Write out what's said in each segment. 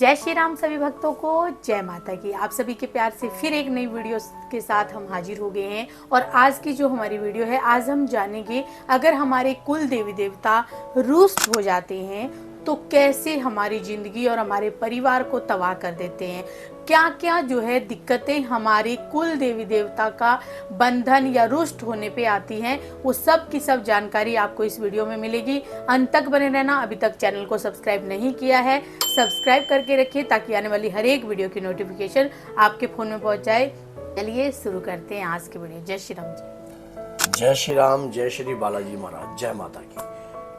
जय श्री राम सभी भक्तों को, जय माता की। आप सभी के प्यार से फिर एक नई वीडियो के साथ हम हाजिर हो गए हैं। और आज की जो हमारी वीडियो है, आज हम जानेंगे अगर हमारे कुल देवी देवता रुष्ट हो जाते हैं तो कैसे हमारी जिंदगी और हमारे परिवार को तबाह कर देते हैं। क्या क्या जो है दिक्कतें हमारे कुल देवी देवता का बंधन या रुष्ट होने पे आती हैं, वो सब की सब जानकारी आपको इस वीडियो में मिलेगी। अंत तक बने रहना। अभी तक चैनल को सब्सक्राइब नहीं किया है, सब्सक्राइब करके रखिए ताकि आने वाली हर एक वीडियो की नोटिफिकेशन आपके फोन में पहुंच जाए। चलिए शुरू करते हैं आज की वीडियो। जय श्री राम जी। जय श्री राम, जय श्री बालाजी महाराज, जय माता की।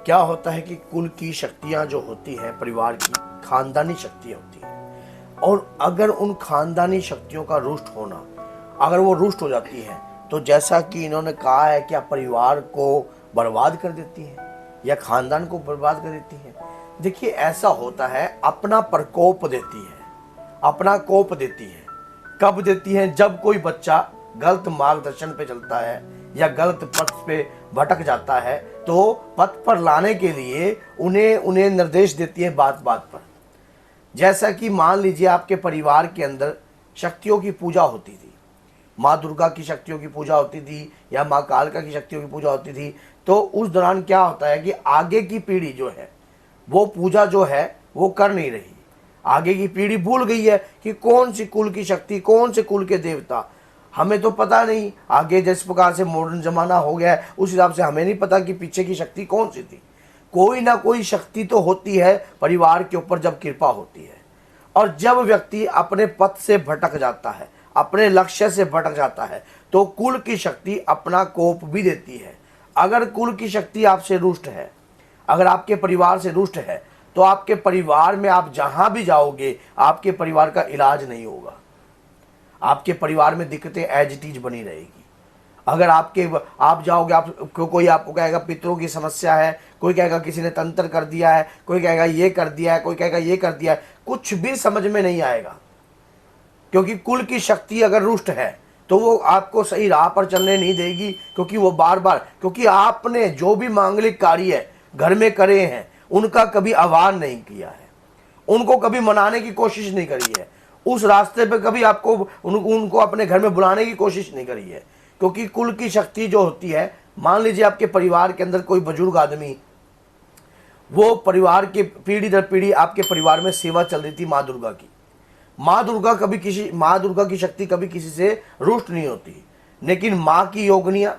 क्या होता है कि कुल की शक्तियां जो होती हैं, परिवार की खानदानी शक्तियां होती हैं, और अगर उन खानदानी शक्तियों का रुष्ट होना, अगर वो रुष्ट हो जाती है तो जैसा कि इन्होंने कहा है कि परिवार को बर्बाद कर देती है या खानदान को बर्बाद कर देती है। देखिए, ऐसा होता है, अपना प्रकोप देती है, अपना कोप देती है। कब देती है? जब कोई बच्चा गलत मार्गदर्शन पे चलता है या गलत पथ पे भटक जाता है तो पथ पर लाने के लिए उन्हें निर्देश देती है बात बात पर। जैसा कि मान लीजिए आपके परिवार के अंदर शक्तियों की पूजा होती थी, माँ दुर्गा की शक्तियों की पूजा होती थी या माँ कालका की शक्तियों की पूजा होती थी, तो उस दौरान क्या होता है कि आगे की पीढ़ी जो है वो पूजा जो है वो कर नहीं रही। आगे की पीढ़ी भूल गई है कि कौन सी कुल की शक्ति, कौन से कुल के देवता, हमें तो पता नहीं। आगे जिस प्रकार से मॉडर्न जमाना हो गया है उस हिसाब से हमें नहीं पता कि पीछे की शक्ति कौन सी थी। कोई ना कोई शक्ति तो होती है परिवार के ऊपर जब कृपा होती है। और जब व्यक्ति अपने पथ से भटक जाता है, अपने लक्ष्य से भटक जाता है, तो कुल की शक्ति अपना कोप भी देती है। अगर कुल की शक्ति आपसे रुष्ट है, अगर आपके परिवार से रुष्ट है, तो आपके परिवार में आप जहां भी जाओगे आपके परिवार का इलाज नहीं होगा। आपके परिवार में दिक्कतें एज इट इज बनी रहेगी। अगर आप जाओगे, कोई आपको कहेगा पितरों की समस्या है, कोई कहेगा किसी ने तंत्र कर दिया है, कोई कहेगा ये कर दिया है, कोई कहेगा ये कर दिया है, कुछ भी समझ में नहीं आएगा। क्योंकि कुल की शक्ति अगर रुष्ट है तो वो आपको सही राह पर चलने नहीं देगी। क्योंकि वो बार बार, क्योंकि आपने जो भी मांगलिक कार्य घर में करे हैं उनका कभी आह्वान नहीं किया है, उनको कभी मनाने की कोशिश नहीं करी है, उस रास्ते पे कभी आपको उनको अपने घर में बुलाने की कोशिश नहीं करी है। क्योंकि कुल की शक्ति जो होती है, मान लीजिए आपके परिवार के अंदर कोई बुजुर्ग आदमी, वो परिवार के पीढ़ी दर पीढ़ी आपके परिवार में सेवा चल रही थी माँ दुर्गा की। माँ दुर्गा की शक्ति कभी किसी से रुष्ट नहीं होती। लेकिन माँ की योगनियां,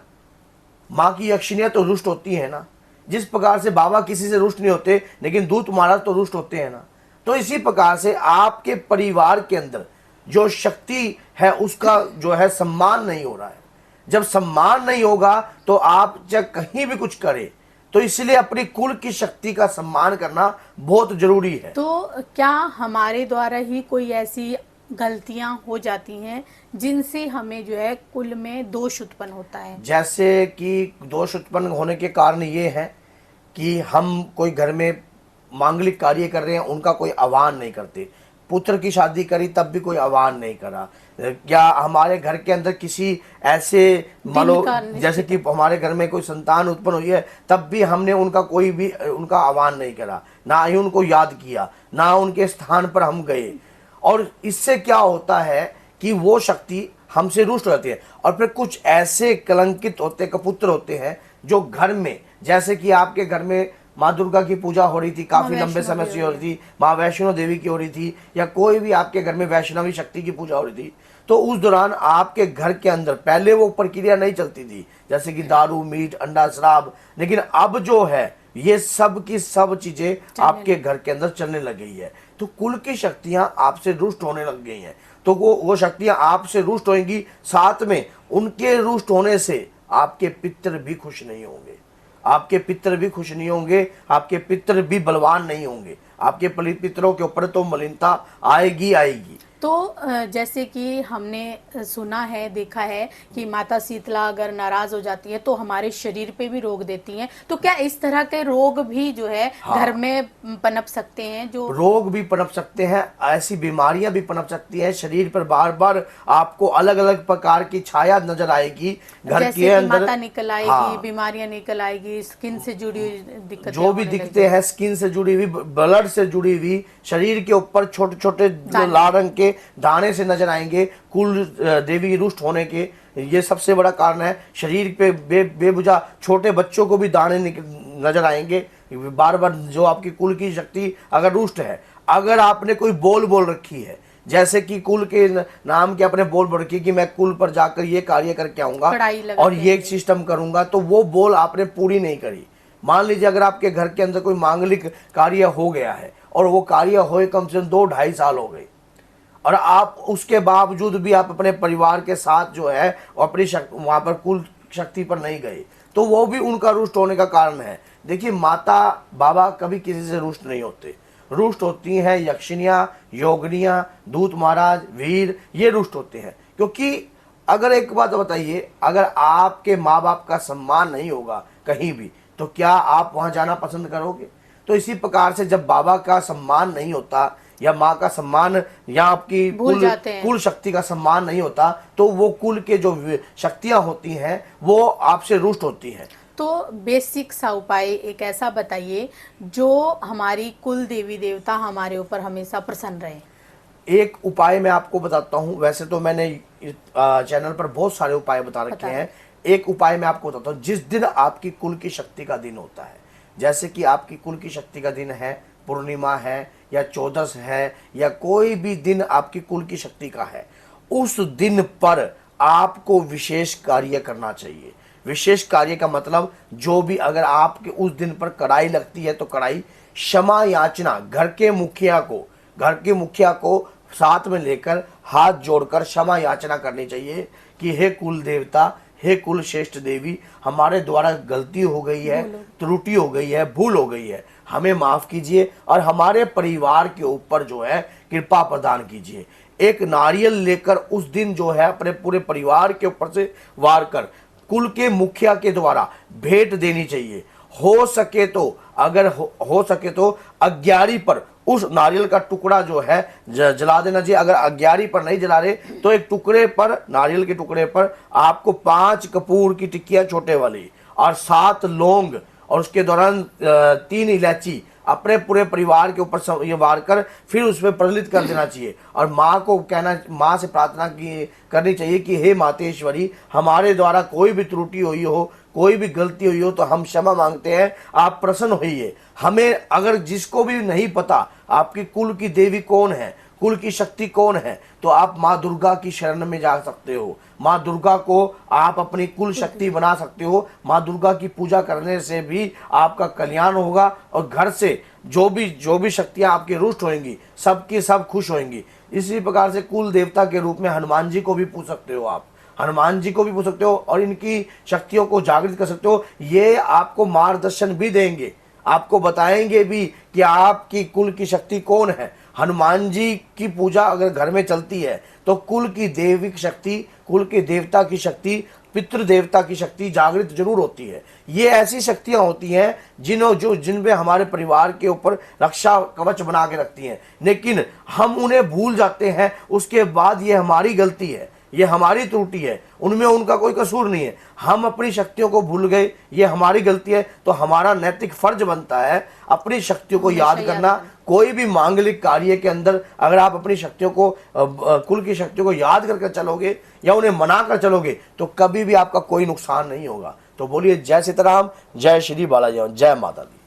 माँ की यक्षिनियां तो रुष्ट होती है ना। जिस प्रकार से बाबा किसी से रुष्ट नहीं होते, लेकिन दूत महाराज तो रुष्ट होते हैं ना। तो इसी प्रकार से आपके परिवार के अंदर जो शक्ति है उसका जो है सम्मान नहीं हो रहा है। जब सम्मान नहीं होगा तो आप जब कहीं भी कुछ करें, तो इसलिए अपनी कुल की शक्ति का सम्मान करना बहुत जरूरी है। तो क्या हमारे द्वारा ही कोई ऐसी गलतियां हो जाती हैं जिनसे हमें जो है कुल में दोष उत्पन्न होता है? जैसे कि दोष उत्पन्न होने के कारण ये है कि हम कोई घर में मांगलिक कार्य कर रहे हैं, उनका कोई आह्वान नहीं करते। पुत्र की शादी करी तब भी कोई आह्वान नहीं करा। क्या हमारे घर के अंदर किसी ऐसे, मान लो जैसे कि हमारे घर में कोई संतान उत्पन्न हुई है, तब भी हमने उनका आह्वान नहीं करा, ना ही उनको याद किया, ना उनके स्थान पर हम गए। और इससे क्या होता है कि वो शक्ति हमसे रुष्ट हो जाती है। और फिर कुछ ऐसे कलंकित होते कपुत्र होते हैं जो घर में, जैसे कि आपके घर में माँ दुर्गा की पूजा हो रही थी, काफी लंबे समय से हो रही थी, माँ वैष्णो देवी की हो रही थी, या कोई भी आपके घर में वैष्णवी शक्ति की पूजा हो रही थी, तो उस दौरान आपके घर के अंदर पहले वो प्रक्रिया नहीं चलती थी, जैसे कि दारू, मीट, अंडा, शराब। लेकिन अब जो है ये सब की सब चीजें आपके घर के अंदर चलने लग गई है। तो कुल की शक्तियां आपसे रुष्ट होने लग गई हैं। तो वो शक्तियां आपसे रुष्ट होंगी, साथ में उनके रुष्ट होने से आपके पितर भी खुश नहीं होंगे, आपके पितर भी खुश नहीं होंगे, आपके पितर भी बलवान नहीं होंगे। आपके पितरों के ऊपर तो मलिनता आएगी आएगी। तो जैसे कि हमने सुना है, देखा है कि माता शीतला अगर नाराज हो जाती है तो हमारे शरीर पे भी रोग देती हैं, तो क्या इस तरह के रोग भी जो है घर में पनप सकते हैं? जो रोग भी पनप सकते हैं, ऐसी बीमारियां भी पनप सकती हैं। शरीर पर बार बार आपको अलग अलग प्रकार की छाया नजर आएगी घर जैसे के कि अंदर। माता निकल आएगी, बीमारियां निकल आएगी, स्किन से जुड़ी हुई दिक्कतें जो भी होने दिखते हैं, स्किन से जुड़ी हुई, ब्लड से जुड़ी हुई, शरीर के ऊपर छोटे छोटे लाल रंग के दाने से नजर आएंगे, कुल देवी रुष्ट होने के ये सबसे बड़ा कारण है। शरीर पे बेबुझा छोटे बच्चों को भी दाने नजर आएंगे बार बार, जो आपकी कुल की शक्ति अगर रुष्ट है। अगर आपने कोई बोल रखी है, जैसे कि कुल के नाम के अपने बोल रखी कि मैं कुल पर जाकर ये कार्य करके आऊंगा और ये सिस्टम करूंगा, तो वो बोल आपने पूरी नहीं करी। मान लीजिए अगर आपके घर के अंदर कोई मांगलिक कार्य हो गया है और वो कार्य होए कम से कम 2-2.5 साल हो गए, और आप उसके बावजूद भी आप अपने परिवार के साथ जो है अपनी वहां पर कुल शक्ति पर नहीं गए, तो वो भी उनका रुष्ट होने का कारण है। देखिए, माता बाबा कभी किसी से रुष्ट नहीं होते। रुष्ट होती हैं यक्षिनियां, योगिनियां, दूत महाराज, वीर, ये रुष्ट होते हैं। क्योंकि अगर एक बात बताइए, अगर आपके माँ बाप का सम्मान नहीं होगा कहीं भी, तो क्या आप वहां जाना पसंद करोगे? तो इसी प्रकार से जब बाबा का सम्मान नहीं होता या माँ का सम्मान या आपकी कुल शक्ति का सम्मान नहीं होता, तो वो कुल के जो शक्तियां होती हैं वो आपसे रुष्ट होती हैं। तो बेसिक सा उपाय एक ऐसा बताइए जो हमारी कुल देवी देवता हमारे ऊपर हमेशा प्रसन्न रहे। एक उपाय मैं आपको बताता हूँ। वैसे तो मैंने चैनल पर बहुत सारे उपाय बता रखे हैं। एक उपाय मैं आपको बताता हूँ। जिस दिन आपकी कुल की शक्ति का दिन होता है, जैसे कि आपकी कुल की शक्ति का दिन है, पूर्णिमा है या 14 है या कोई भी दिन आपकी कुल की शक्ति का है, उस दिन पर आपको विशेष कार्य करना चाहिए। विशेष कार्य का मतलब, जो भी अगर आपके उस दिन पर कड़ाई लगती है तो कड़ाई, क्षमा याचना, घर के मुखिया को साथ में लेकर हाथ जोड़कर क्षमा याचना करनी चाहिए कि हे कुल देवता, हे कुल श्रेष्ठ देवी, हमारे द्वारा गलती हो गई है, त्रुटि हो गई है, भूल हो गई है, हमें माफ कीजिए और हमारे परिवार के ऊपर जो है कृपा प्रदान कीजिए। एक नारियल लेकर उस दिन जो है अपने पूरे परिवार के ऊपर से वार कर कुल के मुखिया के द्वारा भेंट देनी चाहिए। हो सके तो, अगर हो सके तो अग्यारी पर उस नारियल का टुकड़ा जो है जला देना चाहिए। अगर अग्यारी पर नहीं जला रहे तो एक टुकड़े पर, नारियल के टुकड़े पर आपको 5 कपूर की टिक्कियां छोटे वाली और 7 लौंग और उसके दौरान 3 इलायची अपने पूरे परिवार के ऊपर ये वार कर फिर उसमें प्रज्वलित कर देना चाहिए। और माँ को कहना, माँ से प्रार्थना करनी चाहिए कि हे मातेश्वरी, हमारे द्वारा कोई भी त्रुटि हुई हो, कोई भी गलती हुई हो तो हम क्षमा मांगते हैं, आप प्रसन्न होइए। हमें, अगर जिसको भी नहीं पता आपकी कुल की देवी कौन है, कुल की शक्ति कौन है, तो आप माँ दुर्गा की शरण में जा सकते हो। माँ दुर्गा को आप अपनी कुल शक्ति बना सकते हो। माँ दुर्गा की पूजा करने से भी आपका कल्याण होगा और घर से जो भी शक्तियां आपकी रुष्ट होंगी, सबकी सब खुश होंगी। इसी प्रकार से कुल देवता के रूप में हनुमान जी को भी पूछ सकते हो आप, हनुमान जी को भी पूछ सकते हो और इनकी शक्तियों को जागृत कर सकते हो। ये आपको मार्गदर्शन भी देंगे, आपको बताएंगे भी कि आपकी कुल की शक्ति कौन है। हनुमान जी की पूजा अगर घर में चलती है तो कुल की देविक शक्ति, कुल के देवता की शक्ति, पितृ देवता की शक्ति जागृत जरूर होती है। ये ऐसी शक्तियां होती हैं जिन पे हमारे परिवार के ऊपर रक्षा कवच बना के रखती हैं, लेकिन हम उन्हें भूल जाते हैं। उसके बाद ये हमारी गलती है, ये हमारी त्रुटि है, उनमें उनका कोई कसूर नहीं है। हम अपनी शक्तियों को भूल गए, ये हमारी गलती है। तो हमारा नैतिक फर्ज बनता है अपनी शक्तियों को याद करना। कोई भी मांगलिक कार्य के अंदर अगर आप अपनी शक्तियों को, कुल की शक्तियों को याद करके चलोगे या उन्हें मना कर चलोगे तो कभी भी आपका कोई नुकसान नहीं होगा। तो बोलिए जय सीताराम, जय श्री बालाजी, जय माता दी।